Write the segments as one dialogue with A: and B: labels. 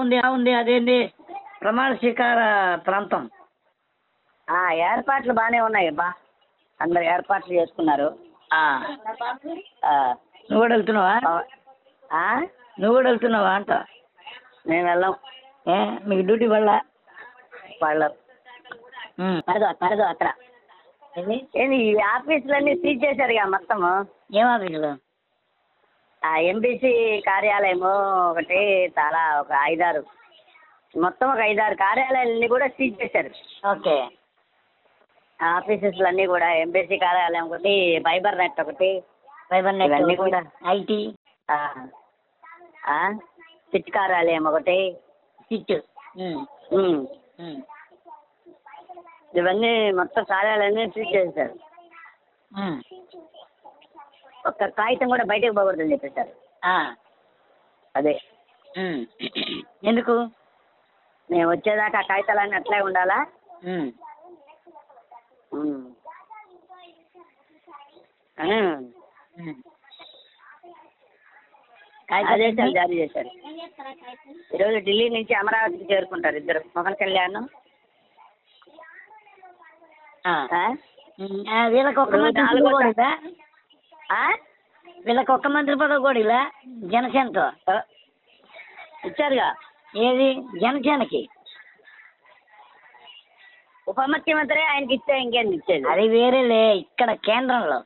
A: ఉంది అదేంటి ప్రమాణ స్వీకార ప్రాంతం.
B: ఏర్పాట్లు బాగానే ఉన్నాయి బా, అందరు ఏర్పాట్లు చేసుకున్నారు.
A: నువ్వు కూడా వెళ్తున్నావా? నువ్వు కూడా వెళ్తున్నావా అంట.
B: నేను వెళ్ళాం.
A: మీకు డ్యూటీ పడలా?
B: పడలేదు. పడదు అక్కడ. ఏంది ఈ ఆఫీసులన్నీ సీజ్ చేశారు ఇక మొత్తము.
A: ఏం ఆఫీసులు?
B: ఎంబీసీ కార్యాలయము ఒకటి, చాలా ఒక 5-6 మొత్తం ఒక 5-6 కార్యాలయాలన్నీ కూడా సీజ్ చేశారు.
A: ఓకే.
B: ఆఫీసెస్లన్నీ కూడా ఎంబీసీ కార్యాలయం ఒకటి, ఫైబర్ నెట్ ఒకటి,
A: అన్నీ కూడా ఐటీ,
B: సిట్ కార్యాలయం ఒకటి,
A: సిట్
B: ఇవన్నీ మొత్తం కార్యాలయాన్ని సీజ్ చేశారు. ఒక్క కాగితం కూడా బయటకు పోకూడదని చెప్పేశారు. అదే
A: ఎందుకు?
B: మేము వచ్చేదాకా ఆ కాగితాలన్నీ అట్లే ఉండాలా. ఆదేశాలు జారీ చేశారు. ఈరోజు ఢిల్లీ నుంచి అమరావతికి చేరుకుంటారు ఇద్దరు, పవన్ కళ్యాణ్.
A: వీళ్ళకి ఒక్క మంత్రి పదవి కూడా ఇలా జనసేనతో
B: ఇచ్చారుగా.
A: ఏది జనసేనకి?
B: ఉప ముఖ్యమంత్రి ఆయనకి ఇస్తే ఇంకేంది ఇచ్చేది?
A: అది వేరేలే. ఇక్కడ కేంద్రంలో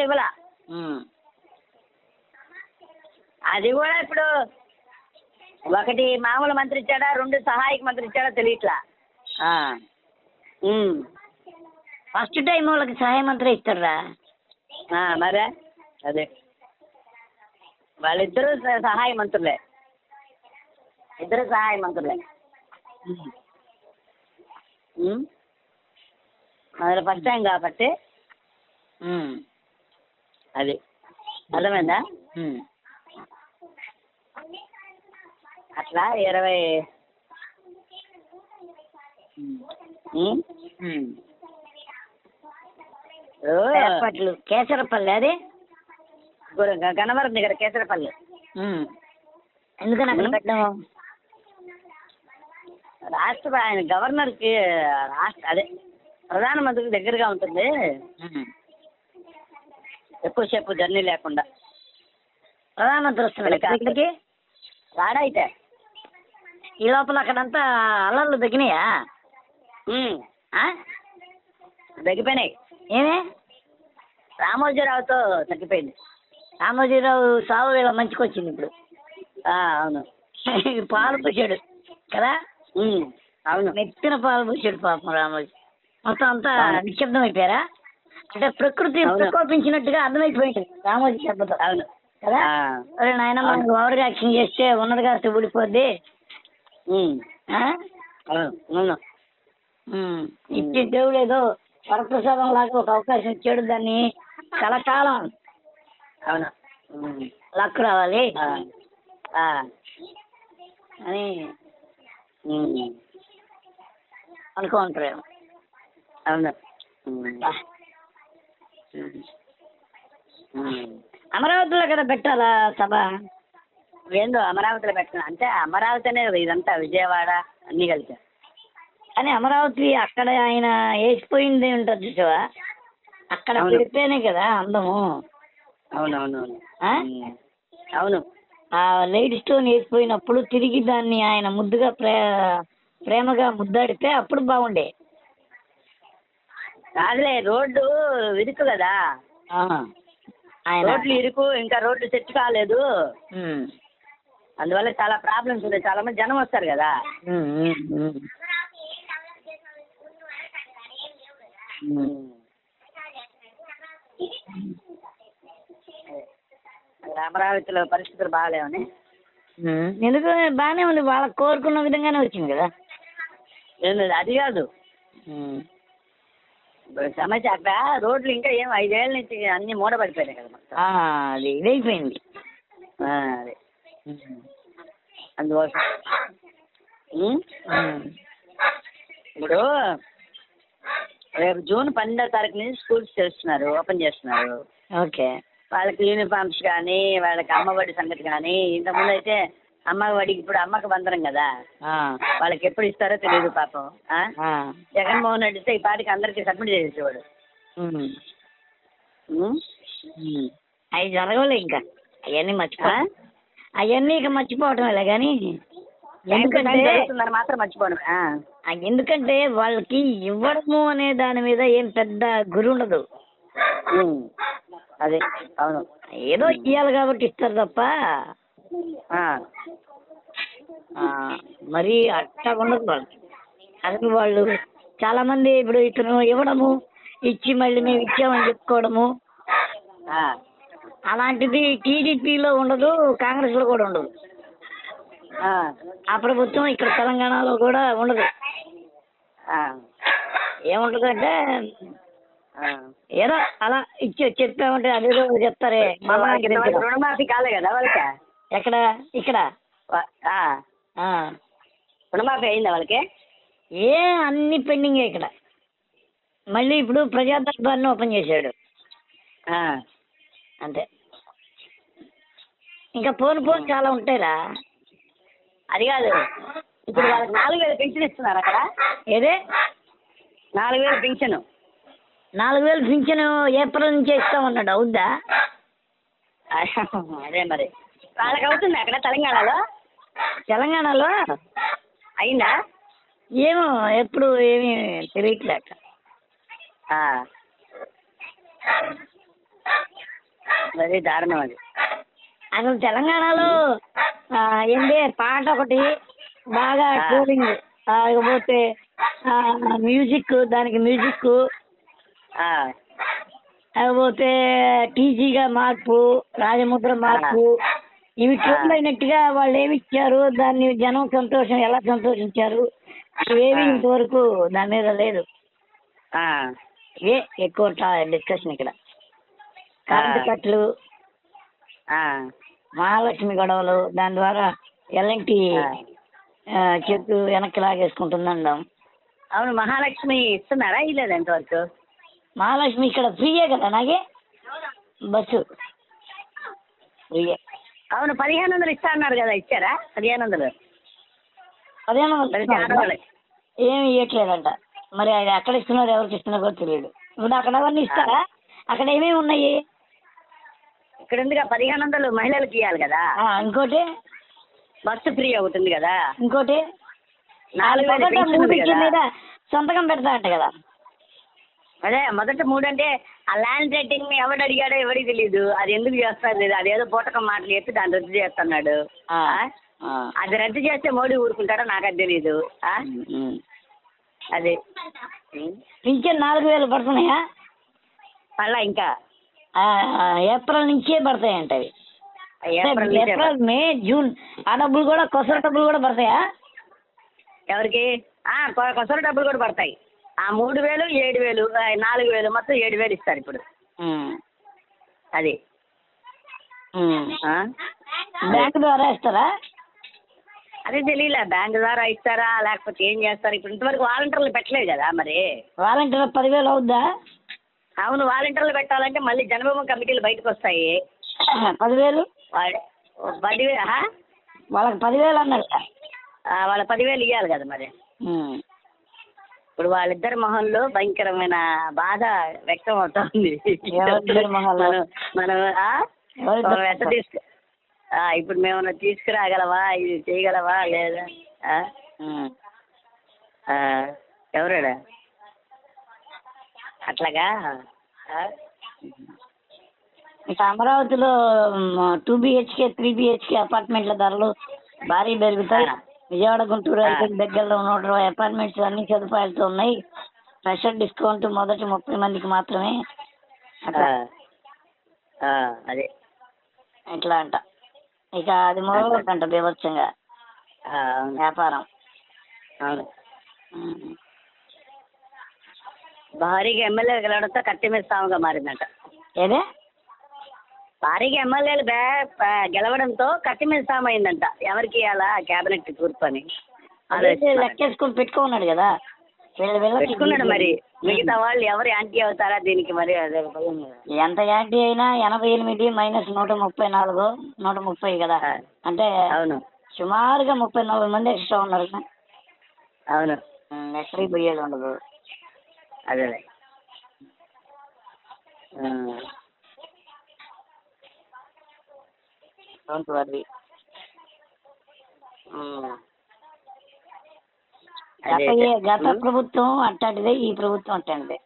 B: ఇవ్వాల. అది కూడా ఇప్పుడు ఒకటి మామూలు మంత్రి ఇచ్చాడా, 2 సహాయక మంత్రి ఇచ్చాడా తెలియట్లా.
A: ఫస్ట్ టైం వాళ్ళకి సహాయ మంత్రి ఇస్తారా?
B: మరే అదే వాళ్ళిద్దరూ సహాయ మంత్రులే. అందులో ఫస్ట్ టైం కాబట్టి అది అర్థమైందా? అట్లా 20
A: ఏర్పాట్లు. కేసరపల్లి అది
B: గన్నవరం దగ్గర కేసరపల్లి.
A: ఎందుకని అక్కడ పెట్టాము?
B: ఆయన గవర్నర్కి అదే ప్రధానమంత్రికి దగ్గరగా ఉంటుంది, ఎక్కువసేపు జర్నీ లేకుండా.
A: ప్రధానమంత్రి వస్తున్నాడు ఇక్కడికి
B: రాడైతే.
A: ఈ లోపల అక్కడంతా అల్లర్లు తగ్గినాయా?
B: తగ్గిపోయినాయి.
A: ఏమే?
B: రామోజీరావుతో తగ్గిపోయింది.
A: రామోజీరావు సావు వేళ మంచికి వచ్చింది ఇప్పుడు.
B: అవును.
A: పాలు పోసాడు కదా.
B: అవును,
A: నెత్తిన పాలు పోసాడు పాపం రామోజీ. మొత్తం అంతా నిశ్శబ్దం అయిపోయారా? అంటే ప్రకృతి ప్రకోపించినట్టుగా అర్థమైపోయింది రామోజీ శబ్దతో.
B: అవును
A: కదా. అరే నాయన మనకు ఓవర్ యాక్షన్ చేస్తే ఉన్నది కాస్త ఊడిపోద్ది. ఇచ్చి దేవుడు ఏదో వరప్రసాదం లాగా ఒక అవకాశం ఇచ్చాడు, దాన్ని కలకాలం లక్ రావాలి అని అనుకుంటారు.
B: అవును.
A: అమరావతిలో కదా పెట్టాలా సభ?
B: ఏందో అమరావతిలో పెట్టాలి అంటే అమరావతి అనే ఇదంతా విజయవాడ అన్ని కలిసి.
A: కానీ అమరావతి అక్కడ ఆయన వేసిపోయింది ఉంటుంది చూసావా, అక్కడ పెడితేనే కదా అందము.
B: అవునవునవును. అవును.
A: ఆ లైట్ స్టోన్ వేసిపోయినప్పుడు తిరిగి దాన్ని ఆయన ముద్దుగా ప్రేమగా ముద్దాడితే అప్పుడు బాగుండే.
B: కాదులే, రోడ్డు ఇరుకు కదా, రోడ్లు ఇరుకు, ఇంకా రోడ్లు సెట్ కాలేదు, అందువల్ల చాలా ప్రాబ్లమ్స్ ఉన్నాయి, చాలా మంది జనం వస్తారు కదా. అమరావతిలో పరిస్థితులు బాగాలేవని.
A: ఎందుకు బాగానే ఉంది, వాళ్ళకి కోరుకున్న విధంగానే వచ్చింది కదా.
B: అది కాదు సమస్య, అక్కడ రోడ్లు ఇంకా ఏం 5 ఏళ్ళ నుంచి అన్ని మూడబడిపోయినాయి కదా మొత్తం.
A: అది ఇదైపోయింది.
B: అదే అందుకోసం ఇప్పుడు రేపు జూన్ 12వ తారీఖు నుంచి స్కూల్స్ చేస్తున్నారు, ఓపెన్ చేస్తున్నారు.
A: ఓకే.
B: వాళ్ళకి యూనిఫామ్స్ కానీ, వాళ్ళకి అమ్మఒడి సంగతి కానీ, ఇంతకుముందు అయితే అమ్మ వాడికి ఇప్పుడు అమ్మకి బందరం కదా,
A: ఆ,
B: వాళ్ళకి ఎప్పుడు ఇస్తారో తెలియదు పాపం.
A: ఆ,
B: జగన్మోహన్ రెడ్డి ఇస్తే ఈ పాటికి అందరికి సబ్మిట్ చేసేవాడు.
A: ఉమ్, అవి జరగలే ఇంకా, అవన్నీ మర్చిపో, అవన్నీ ఇక మర్చిపోవటమేలే కానీ. ఎందుకంటే
B: మాత్రం మర్చిపోను.
A: ఎందుకంటే వాళ్ళకి ఇవ్వడము అనే దాని మీద ఏం పెద్ద గురి ఉండదు.
B: అదే అవును,
A: ఏదో ఇవ్వాలి కాబట్టి ఇస్తారు తప్ప మరి అట్టా ఉండదు వాళ్ళకి. అసలు వాళ్ళు చాలా మంది ఇప్పుడు ఇతను ఇవ్వడము, ఇచ్చి మళ్ళీ మేము ఇచ్చామని చెప్పుకోవడము, అలాంటిది టీడీపీలో ఉండదు, కాంగ్రెస్ లో కూడా ఉండదు. ఆ ప్రభుత్వం ఇక్కడ తెలంగాణలో కూడా ఉండదు. ఏముంటదంటే ఏదో అలా ఇచ్చి చెప్పామంటే అదేదో చెప్తారే.
B: రుణమాఫీ కాలే కదా వాళ్ళకి?
A: ఎక్కడ? ఇక్కడ
B: రుణమాఫీ అయిందా వాళ్ళకి?
A: అన్ని పెండింగే ఇక్కడ. మళ్ళీ ఇప్పుడు ప్రజా దర్బార్ని ఓపెన్ చేశాడు అంతే. ఇంకా పోను చాలా ఉంటాయిరా.
B: అది కాదు, ఇప్పుడు వాళ్ళకి 4,000 పెన్షన్ ఇస్తున్నారు అక్కడ.
A: ఏదే
B: 4,000 పెన్షన్?
A: 4,000 పింఛను ఏప్రిల్ నుంచే ఇస్తామన్నాడు. అవుద్దా?
B: అదే మరి వాళ్ళకి అవుతుంది అక్కడ తెలంగాణలో.
A: తెలంగాణలో
B: అయిందా
A: ఏమో, ఎప్పుడు ఏమీ తెలియట్లేక.
B: అది దారుణం. అది
A: అసలు తెలంగాణలో ఏంటి పాట ఒకటి బాగా ట్రోలింగ్, ఇకపోతే మ్యూజిక్, దానికి మ్యూజిక్, కాకపోతే టీజీగా మార్పు, రాజముద్ర మార్పు, ఇవి ట్రోల్ అయినట్టుగా వాళ్ళు ఏమి ఇచ్చారు, దాన్ని జనం సంతోషం ఎలా సంతోషించారు, ఇవేవి ఇంతవరకు దాని మీద లేదు. ఇవే ఎక్కువ డిస్కషన్ ఇక్కడ. కరెంటు కట్లు, మహాలక్ష్మి గొడవలు, దాని ద్వారా ఎల్ఎన్టీ చెట్టు వెనక్కి లాగేసుకుంటుందండం.
B: అవును, మహాలక్ష్మి ఇస్తున్నారా? ఇలేదు ఎంతవరకు.
A: మహాలక్ష్మి ఇక్కడ ఫ్రీయే కదా నాకే బస్సు ఫ్రీయే.
B: అవును, 1,500 ఇస్తా అన్నారు కదా, ఇచ్చారా? 1,500
A: ఏమి ఇవ్వట్లేదంట. మరి అది ఎక్కడ ఇస్తున్నారు, ఎవరికి ఇస్తున్నారో కూడా తెలియదు. ఇప్పుడు అక్కడ అవన్నీ ఇస్తారా? అక్కడ ఏమేమి ఉన్నాయి?
B: ఇక్కడ ఉందిగా 1,500 మహిళలకు ఇవ్వాలి కదా.
A: ఇంకోటి
B: బస్సు ఫ్రీ అవుతుంది కదా.
A: ఇంకోటి
B: 4,000
A: మీద సంతకం పెడతా అంట కదా.
B: అదే మొదట 3 అంటే ఆ ల్యాండ్ రేటింగ్ ఎవడు అడిగాడో ఎవరికి తెలియదు. అది ఎందుకు చేస్తారు లేదు, అదేదో పూటకం మాటలు చెప్పి దాన్ని రద్దు చేస్తున్నాడు. అది రద్దు చేస్తే మోడీ ఊరుకుంటాడో నాకు అది తెలియదు. అదే
A: పింఛన్ 4,000 పడుతున్నాయా?
B: మళ్ళా ఇంకా
A: ఏప్రిల్ నుంచే పడతాయంట అవి. ఏప్రిల్, మే, జూన్ ఆ డబ్బులు కూడా, కొసర డబ్బులు కూడా పడతాయా?
B: ఎవరికి? కొసర డబ్బులు కూడా పడతాయి. 3,000, 7,000, 4,000, మొత్తం 7,000 ఇస్తారు ఇప్పుడు. అది
A: బ్యాంకు ద్వారా ఇస్తారా?
B: అదే తెలియలే, బ్యాంకు ద్వారా ఇస్తారా లేకపోతే ఏం చేస్తారు. ఇప్పుడు ఇంతవరకు వాలంటీర్లు పెట్టలేదు కదా. మరి
A: వాలంటీర్ 10,000 అవుద్దా?
B: అవును, వాలంటీర్లు పెట్టాలంటే మళ్ళీ జనభూమి కమిటీలు బయటకు వస్తాయి.
A: 10,000
B: వాళ్ళకి
A: 10,000 అన్నారు.
B: వాళ్ళ 10,000 ఇవ్వాలి కదా. మరి ఇప్పుడు వాళ్ళిద్దరి మొహంలో భయంకరమైన బాధ వ్యక్తం అవుతుంది. మనం ఎంత ఇప్పుడు మేము తీసుకురాగలవా, ఇది చేయగలవా లేదా? ఎవరాడా అట్లాగా?
A: ఇక అమరావతిలో 2 BHK 3 BHK అపార్ట్మెంట్ల ధరలు భారీ పెరుగుతాయి. విజయవాడ, గుంటూరు దగ్గరలో 120 అపార్ట్మెంట్స్ అన్ని సదుపాయాలతో ఉన్నాయి. స్పెషల్ డిస్కౌంట్ మొదటి 30 మందికి మాత్రమే.
B: అదే
A: ఇట్లా అంట. ఇక అది మొదలవుతుంట బీభత్సంగా వ్యాపారం.
B: అవును, భారీగా ఎమ్మెల్యేలు గెలవడంతో కత్తి మీద సాముగా మారిందంట.
A: ఏదే
B: భారీగా ఎమ్మెల్యేలు గెలవడంతో కత్తి మీద సాము అయిందంట. ఎవరికి అలా క్యాబినెట్ కూర్పు అని
A: లెక్కేసుకుని పెట్టుకున్నాడు కదా.
B: పెట్టుకున్నాడు. మరి మిగతా వాళ్ళు ఎవరు యాంటీ అవుతారా దీనికి? మరి అదే
A: ఎంత యాంటీ అయినా 88 - 134 130 కదా. అంటే
B: అవును,
A: సుమారుగా 30-40 మంది ఎక్స్ట్రా ఉన్నారు.
B: అవును,
A: ఎక్కడికి పోయేది ఉండదు.
B: అదే.
A: Don't worry. గత ప్రభుత్వం అట్టాంటిదే, ఈ ప్రభుత్వం అట్టాంటిదే.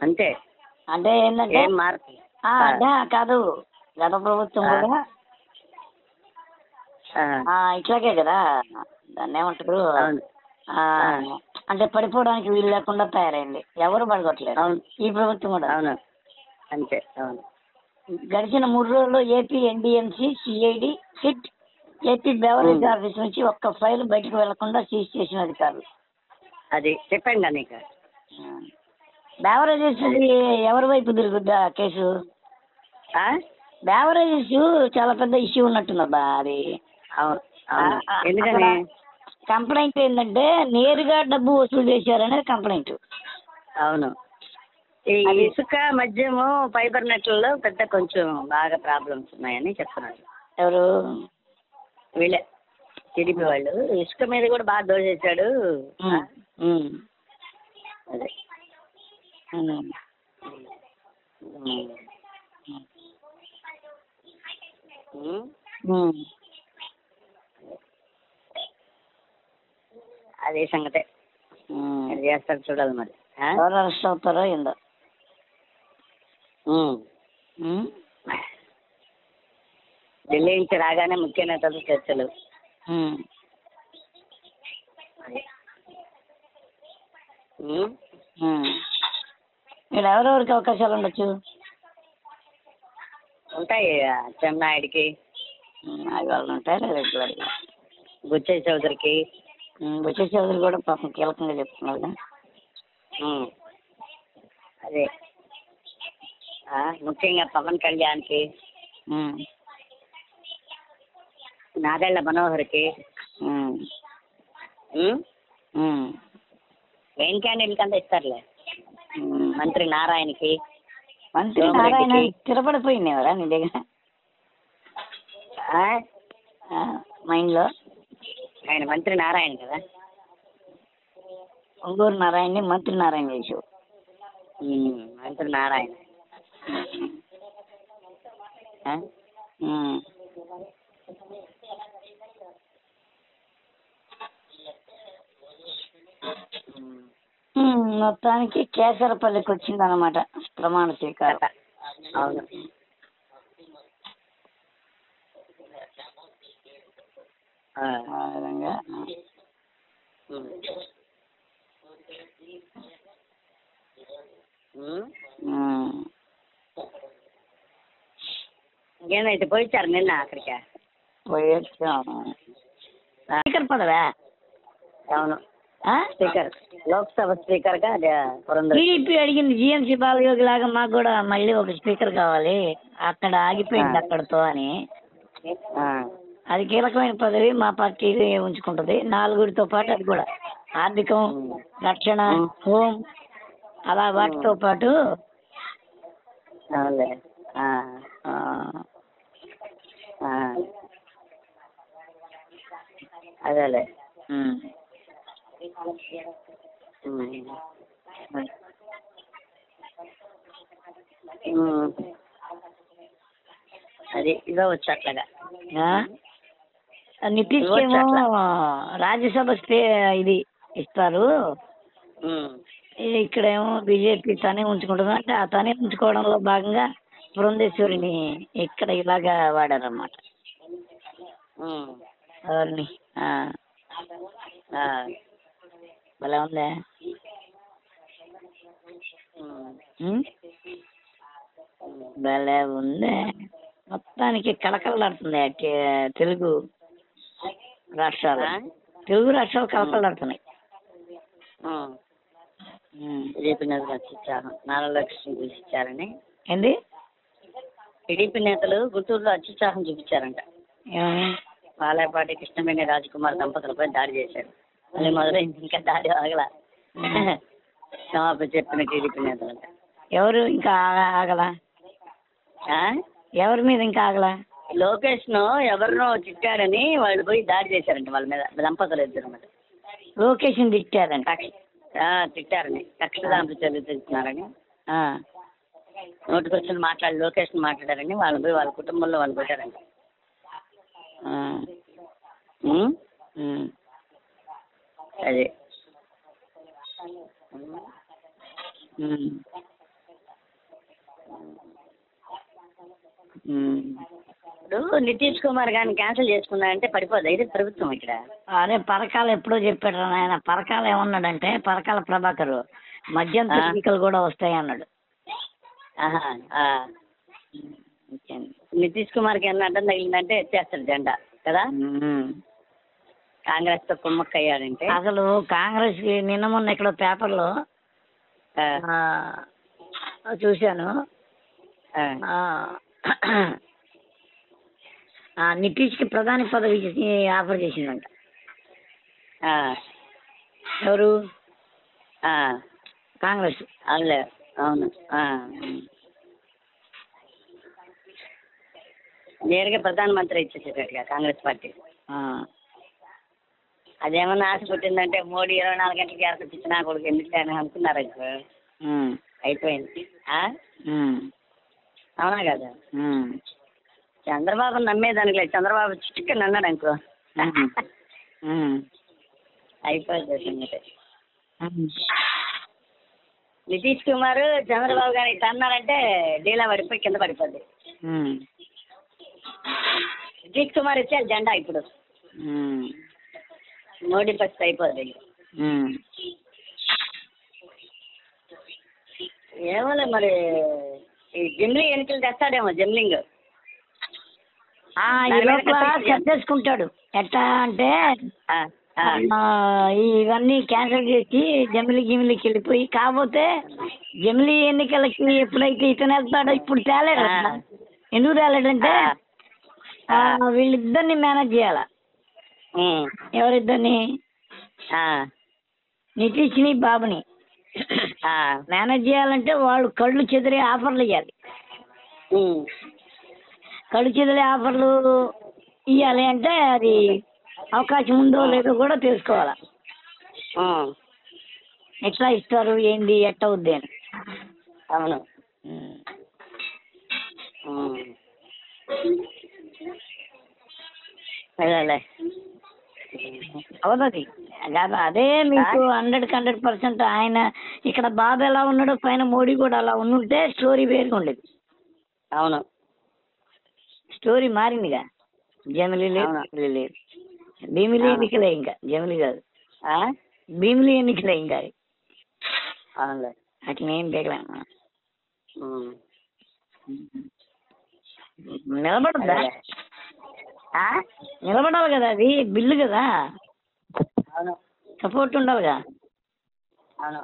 B: అంతే.
A: అంటే ఏంటంటే అదే కాదు, గత ప్రభుత్వం కూడా ఇట్లాగే కదా, దాన్ని ఏమంటారు, అంటే పడిపోవడానికి వీలు లేకుండా తయారైంది, ఎవరు పడగొట్టలేదు. ఈ ప్రభుత్వం కూడా
B: అంతే.
A: గడిచిన 3 రోజుల్లో AP NDMC, CID, SIT, AP beverage office నుంచి ఒక్క ఫైల్ బయటకు వెళ్లకుండా సీజ్ చేసిన అధికారులు.
B: అది చెప్పండి నీకు.
A: బెవరేజెస్ ఎవరి వైపు తిరుగుద్దా కేసు? బెవరేజెస్ చాలా పెద్ద ఇష్యూ ఉన్నట్టున్నబ్బా అది.
B: ఎందుకని
A: కంప్లైంట్ ఏంటంటే నేరుగా డబ్బు వసూలు చేశారనేది కంప్లైంట్.
B: అవును, ఈ ఇసుక మద్యము ఫైబర్ నెట్లలో పెద్ద కొంచెం బాగా ప్రాబ్లమ్స్ ఉన్నాయని చెప్తున్నారు.
A: ఎవరు?
B: వీళ్ళే టీడీపీ వాళ్ళు. ఇసుక మీద కూడా బాగా దోచేశాడు. అదే అదే సంగతే. చేస్తారు, చూడాలి మరి.
A: ఎవరు అరెస్ట్ అవుతారో ఏందో.
B: ఢిల్లీ నుంచి రాగానే ముఖ్య నేతలు చర్చలు.
A: ఇక్కడ ఎవరెవరికి అవకాశాలు ఉండొచ్చు?
B: ఉంటాయి, చెన్నాయుడికి
A: వాళ్ళు ఉంటాయి, రెగ్యులర్గా
B: బుచ్చయ్య చౌదరికి.
A: బుచ్చయ్య చౌదరి కూడా పాపం కీలకంగా చెప్తున్నారు.
B: అదే ముఖ్యంగా పవన్ కళ్యాణ్కి, నాదెళ్ల మనోహర్కి, మెయిన్ క్యాండిడేట్ అంతా ఇస్తారులే. మంత్రి నారాయణకి.
A: మంత్రి నారాయణ స్థిరపడిపోయినవరా నీ దగ్గర మైండ్లో?
B: ఆయన మంత్రి నారాయణ కదా,
A: ఒంగూరు నారాయణని మంత్రి నారాయణ చేసావు.
B: మంత్రి నారాయణ.
A: మొత్తానికి కేసరపల్లికి వచ్చిందన్నమాట ప్రమాణ స్వీకారం.
B: అవును,
A: ఆ విధంగా.
B: ఇంకేమైతే పోయిచ్చారు నిన్న అక్కడికి?
A: పోయి వచ్చాము. స్పీకర్ పదవా?
B: అవును, స్పీకర్, లోక్సభ స్పీకర్ గా
A: టీడీపీ అడిగింది జిఎంసీ బాలయోగి లాగా మాకు కూడా మళ్ళీ ఒక స్పీకర్ కావాలి, అక్కడ ఆగిపోయింది అక్కడతో అని. అది కీలకమైన పదవి, మా పార్టీ ఉంచుకుంటది. 4తో పాటు అది కూడా ఆర్థికం, రక్షణ, హోం, అలా వాటితో పాటు.
B: అదేలే. అది ఇవ్వచ్చు అట్లాగా.
A: నితీష్ ఏమో రాజ్యసభ ఇది ఇస్తారు, ఇక్కడేమో బీజేపీ తనే ఉంచుకుంటుంది. అంటే ఆ తనే ఉంచుకోవడంలో భాగంగా బృందేశ్వరిని ఇక్కడ ఇలాగా వాడారన్నమాట. ఎవరిని? భలే ఉందే. భలే ఉందే. మొత్తానికి కలకలాడుతుంది తెలుగు రాష్ట్రాలు. తెలుగు రాష్ట్రాలు కలకలాడుతున్నాయి.
B: టీడీపీ నేతలు అత్యుత్సాహం, నారా లక్ష్మి చూపించారని.
A: ఏంది?
B: టీడీపీ నేతలు గుంటూరులో అత్యుత్సాహం చూపించారంట. పాలేపాటి కృష్ణవేణి రాజకుమార్ దంపతులపై దాడి చేశారు. మళ్ళీ మొదలైంది, ఇంకా దాడి ఆగలా. క్షమాపణ చెప్పిన టీడీపీ నేతలంట.
A: ఎవరు ఇంకా ఆగలా? ఎవరి మీద ఇంకా ఆగలా?
B: లోకేష్ ను ఎవరినో తిట్టాడని వాళ్ళు పోయి దాడి చేశారంట వాళ్ళ మీద, దంపతులు ఇద్దరు అన్నమాట.
A: లొకేషన్ తిట్టారంట.
B: తిట్టారని, కక్ష దాంట్లో చదువుతున్నారని, నోటికొచ్చిన మాట్లాడి లోకేష్ మాట్లాడారని వాళ్ళు పోయి వాళ్ళ కుటుంబంలో వాళ్ళు పెట్టారంట. అదే ఇప్పుడు నితీష్ కుమార్ గారిని క్యాన్సిల్ చేసుకున్నారంటే పడిపోదు ఇది ప్రభుత్వం ఇక్కడ.
A: అదే పరకాల ఎప్పుడో చెప్పాడు ఆయన. పరకాల ఏమన్నాడంటే, పరకాల ప్రభాకర్ మధ్యంతర ఎన్నికలు కూడా వస్తాయి అన్నాడు.
B: నితీష్ కుమార్కి ఏమన్నా అడ్డం తగిలిందంటే ఎత్తేస్తాడు జెండా కదా. కాంగ్రెస్ తో కుమ్మక్కయ్యాడంటే
A: అసలు కాంగ్రెస్ కి నిన్న మొన్న ఇక్కడ పేపర్లో చూశాను, నితీష్ కి ప్రధాని పదవి ఆఫర్ చేసిందంట. ఎవరు? కాంగ్రెస్.
B: అవునులే, అవును. నేరుగా ప్రధానమంత్రి ఇచ్చేసేటట్టుగా కాంగ్రెస్ పార్టీ. అదేమన్నా ఆశ పుట్టిందంటే మోడీ 24 గంటలకి ఏర్పడిచ్చి నా కొడుకు ఎందుకు అని అనుకున్నారు. అయిపోయింది. అవునా కదా. చంద్రబాబు నమ్మేదానికి లేదు. చంద్రబాబు చిట్టుకని అన్నాడు అనుకో అయిపోయింది. నితీష్ కుమార్ చంద్రబాబు గారు ఇట్లా అన్నారంటే డీలా పడిపోయి కింద పడిపోద్ది. నితీష్ కుమార్ ఇచ్చారు జెండా ఇప్పుడు, మోడీ ఫస్ట్ అయిపోద్ది. ఏమోలే మరి ఈ జమ్లీ ఎన్నికలు తెస్తాడేమో. జమ్లింగ్
A: చేసుకుంటాడు. ఎట్లా అంటే ఇవన్నీ క్యాన్సిల్ చేసి జమిలీకి వెళ్ళిపోయి, కాకపోతే జమిలీ ఎన్నికలకి ఎప్పుడైతే ఇతను వెళ్తాడో ఇప్పుడు తేలేడు. ఎందుకు తేలేడంటే వీళ్ళిద్దరిని మేనేజ్ చేయాల. ఎవరిద్దరిని? నితీష్ ని బాబుని మేనేజ్ చేయాలంటే వాళ్ళు కళ్ళు చెదిరే ఆఫర్లు ఇవ్వాలి. కళ్ళు చెదిరే ఆఫర్లు ఇవ్వాలి అంటే అది అవకాశం ఉందో లేదో కూడా తెలుసుకోవాలా. ఎట్లా ఇస్తారు, ఏంది, ఎట్ట అవుద్ది అని.
B: అవును.
A: అవునది అదే మీకు 100% ఆయన ఇక్కడ బాబు ఎలా ఉన్నాడో పైన మోడీ కూడా అలా ఉండుంటే స్టోరీ వేరుగా ఉండేది.
B: అవును,
A: స్టోరీ మారిందిగా. జమిలీ లేదు, భీమిలి ఎన్నికలే, ఇంకా జమిలీ కాదు, భీమిలి ఎన్నికలే ఇంకా. అట్లనేం బేగలే నిలబడద్దా? నిలబడాలి కదా, అది బిల్లు కదా, సపోర్ట్ ఉండాలిగా.
B: అవును.